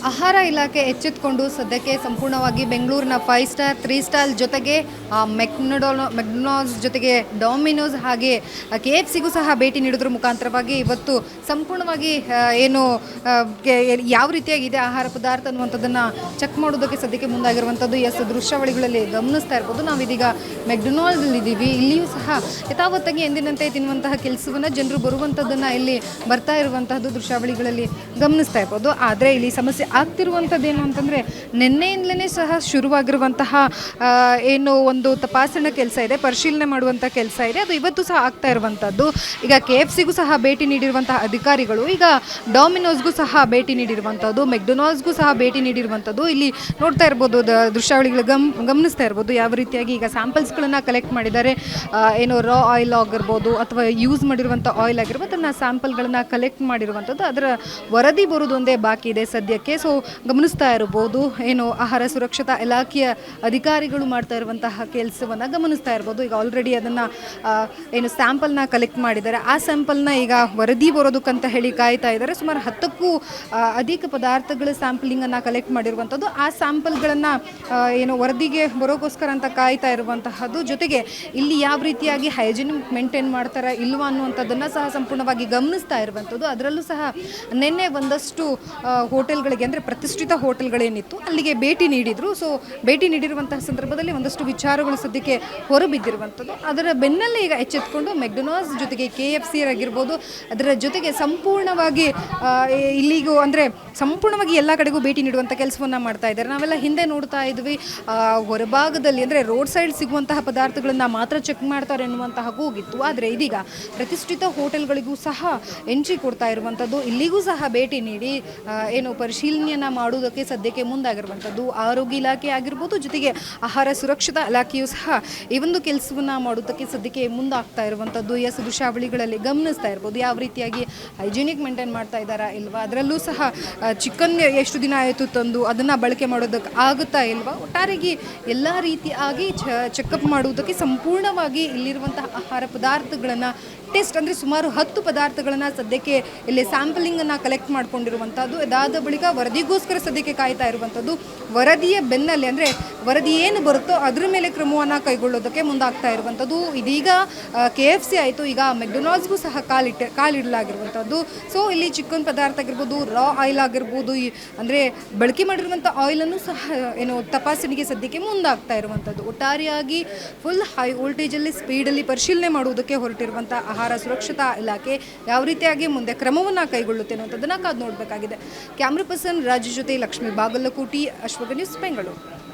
ಆಹಾರ ಇಲಾಖೆ ಎಚ್ಚೆತ್ತುಕೊಂಡು ಸದ್ಯಕ್ಕೆ ಸಂಪೂರ್ಣವಾಗಿ ಬೆಂಗಳೂರಿನ 5 ಸ್ಟಾರ್ 3 ಸ್ಟಾರ್ ಜೊತೆಗೆ ಮೆಕ್ಡೊನಾಲ್ಡ್ಸ್ ಜೊತೆಗೆ ಡಾಮಿನೋಸ್ ಹಾಗೆ KFCಗೂ ಸಹ ಭೇಟಿ ನೀಡೋದ್ರ ಮುಖಾಂತರವಾಗಿ ಇವತ್ತು ಸಂಪೂರ್ಣವಾಗಿ ಏನು ಯಾವ ರೀತಿಯಾಗಿದೆ ಆಹಾರ ಪದಾರ್ಥ ಅನ್ನುವಂಥದ್ದನ್ನು ಚೆಕ್ ಮಾಡೋದಕ್ಕೆ ಸದ್ಯಕ್ಕೆ ಮುಂದಾಗಿರುವಂಥದ್ದು. ದೃಶ್ಯಾವಳಿಗಳಲ್ಲಿ ಗಮನಿಸ್ತಾ ಇರ್ಬೋದು. ನಾವಿದೀಗ ಮೆಕ್ಡೊನಾಲ್ಡ್ಸ್ ಇದ್ದೀವಿ. ಇಲ್ಲಿಯೂ ಸಹ ಯಥಾವತ್ತಾಗಿ ಎಂದಿನಂತೆ ತಿನ್ನುವಂತಹ ಕೆಲಸವನ್ನು ಜನರು ಬರುವಂಥದ್ದನ್ನು ಇಲ್ಲಿ ಬರ್ತಾ ಇರುವಂತಹದ್ದು ದೃಶ್ಯಾವಳಿಗಳಲ್ಲಿ ಗಮನಿಸ್ತಾ ಇರ್ಬೋದು. ಆದರೆ ಇಲ್ಲಿ ಸಮಸ್ಯೆ ಆಗ್ತಿರುವಂಥದ್ದು ಏನು ಅಂತಂದರೆ ನಿನ್ನೆಯಿಂದಲೇ ಸಹ ಶುರುವಾಗಿರುವಂತಹ ಏನು ಒಂದು ತಪಾಸಣೆ ಕೆಲಸ ಇದೆ, ಪರಿಶೀಲನೆ ಮಾಡುವಂಥ ಕೆಲಸ ಇದೆ, ಅದು ಇವತ್ತು ಸಹ ಆಗ್ತಾ ಇರುವಂಥದ್ದು. ಈಗ KFCಗೂ ಸಹ ಭೇಟಿ ನೀಡಿರುವಂತಹ ಅಧಿಕಾರಿಗಳು ಈಗ ಡಾಮಿನೋಸ್ಗೂ ಸಹ ಭೇಟಿ ನೀಡಿರುವಂಥದ್ದು, ಮೆಕ್ಡೊನಾಲ್ಡ್ಸ್ಗೂ ಸಹ ಭೇಟಿ ನೀಡಿರುವಂಥದ್ದು. ಇಲ್ಲಿ ನೋಡ್ತಾ ಇರ್ಬೋದು, ದೃಶ್ಯಾವಳಿಗಳು ಗಮನಿಸ್ತಾ ಇರ್ಬೋದು ಯಾವ ರೀತಿಯಾಗಿ ಈಗ ಸ್ಯಾಂಪಲ್ಸ್ಗಳನ್ನು ಕಲೆಕ್ಟ್ ಮಾಡಿದ್ದಾರೆ. ಏನು ರಾ ಆಯಿಲ್ ಆಗಿರ್ಬೋದು ಅಥವಾ ಯೂಸ್ ಮಾಡಿರುವಂಥ ಆಯಿಲ್ ಆಗಿರ್ಬೋದು, ಅದನ್ನು ಸ್ಯಾಂಪಲ್ಗಳನ್ನು ಕಲೆಕ್ಟ್ ಮಾಡಿರುವಂಥದ್ದು. ಅದರ ವರದಿ ಬರೋದೊಂದೇ ಬಾಕಿ ಇದೆ ಸದ್ಯಕ್ಕೆ. ಸೊ ಗಮನಿಸ್ತಾ ಇರ್ಬೋದು, ಏನು ಆಹಾರ ಸುರಕ್ಷತಾ ಇಲಾಖೆಯ ಅಧಿಕಾರಿಗಳು ಮಾಡ್ತಾ ಇರುವಂತಹ ಕೆಲಸವನ್ನು ಗಮನಿಸ್ತಾ ಇರ್ಬೋದು. ಈಗ ಆಲ್ರೆಡಿ ಅದನ್ನು ಏನು ಸ್ಯಾಂಪಲ್ನ ಕಲೆಕ್ಟ್ ಮಾಡಿದ್ದಾರೆ. ಆ ಸ್ಯಾಂಪಲ್ನ ಈಗ ವರದಿ ಬರೋದಕ್ಕಂತ ಹೇಳಿ ಕಾಯ್ತಾ ಇದ್ದಾರೆ. ಸುಮಾರು 10ಕ್ಕೂ ಅಧಿಕ ಪದಾರ್ಥಗಳ ಸ್ಯಾಂಪಲಿಂಗನ್ನು ಕಲೆಕ್ಟ್ ಮಾಡಿರುವಂಥದ್ದು. ಆ ಸ್ಯಾಂಪಲ್ಗಳನ್ನು ಏನು ವರದಿಗೆ ಬರೋಕ್ಕೋಸ್ಕರ ಅಂತ ಕಾಯ್ತಾ ಇರುವಂತಹದ್ದು. ಜೊತೆಗೆ ಇಲ್ಲಿ ಯಾವ ರೀತಿಯಾಗಿ ಹೈಜಿನಿಕ್ ಮೇಂಟೈನ್ ಮಾಡ್ತಾರೆ ಇಲ್ವಾ ಅನ್ನುವಂಥದ್ದನ್ನು ಸಹ ಸಂಪೂರ್ಣವಾಗಿ ಗಮನಿಸ್ತಾ ಇರುವಂಥದ್ದು. ಅದರಲ್ಲೂ ಸಹ ನಿನ್ನೆ ಒಂದಷ್ಟು ಹೋಟೆಲ್ಗಳಿಗೆ ಅಂದರೆ ಪ್ರತಿಷ್ಠಿತ ಹೋಟೆಲ್ಗಳೇನಿತ್ತು ಅಲ್ಲಿಗೆ ಭೇಟಿ ನೀಡಿದರು. ಸೊ ಭೇಟಿ ನೀಡಿರುವಂತಹ ಸಂದರ್ಭದಲ್ಲಿ ಒಂದಷ್ಟು ವಿಚಾರಗಳು ಸದ್ಯಕ್ಕೆ ಹೊರಬಿದ್ದಿರುವಂಥದ್ದು. ಅದರ ಬೆನ್ನಲ್ಲೇ ಈಗ ಎಚ್ಚೆತ್ತುಕೊಂಡು ಮೆಕ್ಡೊನಾಲ್ಡ್ಸ್ ಜೊತೆಗೆ KFC ಆಗಿರ್ಬೋದು, ಅದರ ಜೊತೆಗೆ ಸಂಪೂರ್ಣವಾಗಿ ಇಲ್ಲಿಗೂ ಅಂದರೆ ಸಂಪೂರ್ಣವಾಗಿ ಎಲ್ಲ ಕಡೆಗೂ ಭೇಟಿ ನೀಡುವಂಥ ಕೆಲಸವನ್ನು ಮಾಡ್ತಾ ಇದ್ದಾರೆ. ನಾವೆಲ್ಲ ಹಿಂದೆ ನೋಡ್ತಾ ಇದ್ವಿ, ಹೊರಭಾಗದಲ್ಲಿ ಅಂದರೆ ರೋಡ್ ಸೈಡ್ ಸಿಗುವಂತಹ ಪದಾರ್ಥಗಳನ್ನು ಮಾತ್ರ ಚೆಕ್ ಮಾಡ್ತಾರೆ ಎನ್ನುವಂತಹ ಕೂಗಿತ್ತು. ಆದರೆ ಇದೀಗ ಪ್ರತಿಷ್ಠಿತ ಹೋಟೆಲ್ಗಳಿಗೂ ಸಹ ಎಂಟ್ರಿ ಕೊಡ್ತಾ ಇರುವಂಥದ್ದು. ಇಲ್ಲಿಗೂ ಸಹ ಭೇಟಿ ನೀಡಿ ಏನು ಪರಿಶೀಲನೆಯನ್ನು ಮಾಡುವುದಕ್ಕೆ ಸದ್ಯಕ್ಕೆ ಮುಂದಾಗಿರುವಂಥದ್ದು. ಆರೋಗ್ಯ ಇಲಾಖೆ ಆಗಿರ್ಬೋದು, ಜೊತೆಗೆ ಆಹಾರ ಸುರಕ್ಷತಾ ಇಲಾಖೆಯೂ ಸಹ ಈ ಒಂದು ಕೆಲಸವನ್ನು ಮಾಡೋದಕ್ಕೆ ಸದ್ಯಕ್ಕೆ ಮುಂದಾಗ್ತಾ ಇರುವಂಥದ್ದು. ದೃಶ್ಯಾವಳಿಗಳಲ್ಲಿ ಗಮನಿಸ್ತಾ ಇರ್ಬೋದು ಯಾವ ರೀತಿಯಾಗಿ ಹೈಜಿನಿಕ್ ಮೇಂಟೈನ್ ಮಾಡ್ತಾ ಇದ್ದಾರಾ ಇಲ್ವಾ, ಅದರಲ್ಲೂ ಸಹ ಚಿಕನ್ ಎಷ್ಟು ದಿನ ಆಯಿತು ತಂದು ಅದನ್ನು ಬಳಕೆ ಮಾಡೋದಕ್ಕೆ ಆಗುತ್ತಾ ಇಲ್ವಾ, ಒಟ್ಟಾರೆಯಾಗಿ ಎಲ್ಲ ರೀತಿಯಾಗಿ ಚೆಕಪ್ ಮಾಡುವುದಕ್ಕೆ ಸಂಪೂರ್ಣವಾಗಿ ಇಲ್ಲಿರುವಂತಹ ಆಹಾರ ಪದಾರ್ಥಗಳನ್ನು ಟೆಸ್ಟ್ ಅಂದರೆ ಸುಮಾರು 10 ಪದಾರ್ಥಗಳನ್ನು ಸದ್ಯಕ್ಕೆ ಇಲ್ಲಿ ಸ್ಯಾಂಪಲಿಂಗನ್ನು ಕಲೆಕ್ಟ್ ಮಾಡ್ಕೊಂಡಿರುವಂಥದ್ದು. ಅದಾದ ಬಳಿಕ ವರದಿಗೋಸ್ಕರ ಸದ್ಯಕ್ಕೆ ಕಾಯ್ತಾ ಇರುವಂಥದ್ದು. ವರದಿಯ ಬೆನ್ನಲ್ಲೇ ಅಂದರೆ ವರದಿ ಏನು ಬರುತ್ತೋ ಅದರ ಮೇಲೆ ಕ್ರಮವನ್ನು ಕೈಗೊಳ್ಳೋದಕ್ಕೆ ಮುಂದಾಗ್ತಾ ಇರುವಂಥದ್ದು. ಇದೀಗ KFC ಆಯಿತು, ಈಗ ಮೆಕ್ಡೊನಾಲ್ಡ್ಸ್ಗೂ ಸಹ ಕಾಲಿಡಲಾಗಿರುವಂಥದ್ದು. ಸೊ ಇಲ್ಲಿ ಚಿಕನ್ ಪದಾರ್ಥ ಆಗಿರ್ಬೋದು, ರಾ ಆಯಿಲ್ ಆಗಿರ್ಬೋದು, ಅಂದರೆ ಬಳಕೆ ಮಾಡಿರುವಂಥ ಆಯಿಲನ್ನು ಸಹ ಏನು ತಪಾಸಣೆಗೆ ಸದ್ಯಕ್ಕೆ ಮುಂದಾಗ್ತಾ ಇರುವಂಥದ್ದು. ಒಟ್ಟಾರೆಯಾಗಿ ಫುಲ್ ಹೈ ವೋಲ್ಟೇಜಲ್ಲಿ ಸ್ಪೀಡಲ್ಲಿ ಪರಿಶೀಲನೆ ಮಾಡುವುದಕ್ಕೆ ಹೊರಟಿರುವಂಥ ಆಹಾರ ಸುರಕ್ಷತಾ ಇಲಾಖೆ ಯಾವ ರೀತಿಯಾಗಿ ಮುಂದೆ ಕ್ರಮವನ್ನು ಕೈಗೊಳ್ಳುತ್ತೆ ಅನ್ನೋಂಥದ್ದನ್ನು ಕಾದು ನೋಡಬೇಕಾಗಿದೆ. ಕ್ಯಾಮ್ರಾ ಪರ್ಸನ್ ರಾಜು ಜೊತೆ ಲಕ್ಷ್ಮೀ ಬಾಗಲಕೋಟಿ, ಅಶ್ವಗ ನ್ಯೂಸ್, ಬೆಂಗಳೂರು.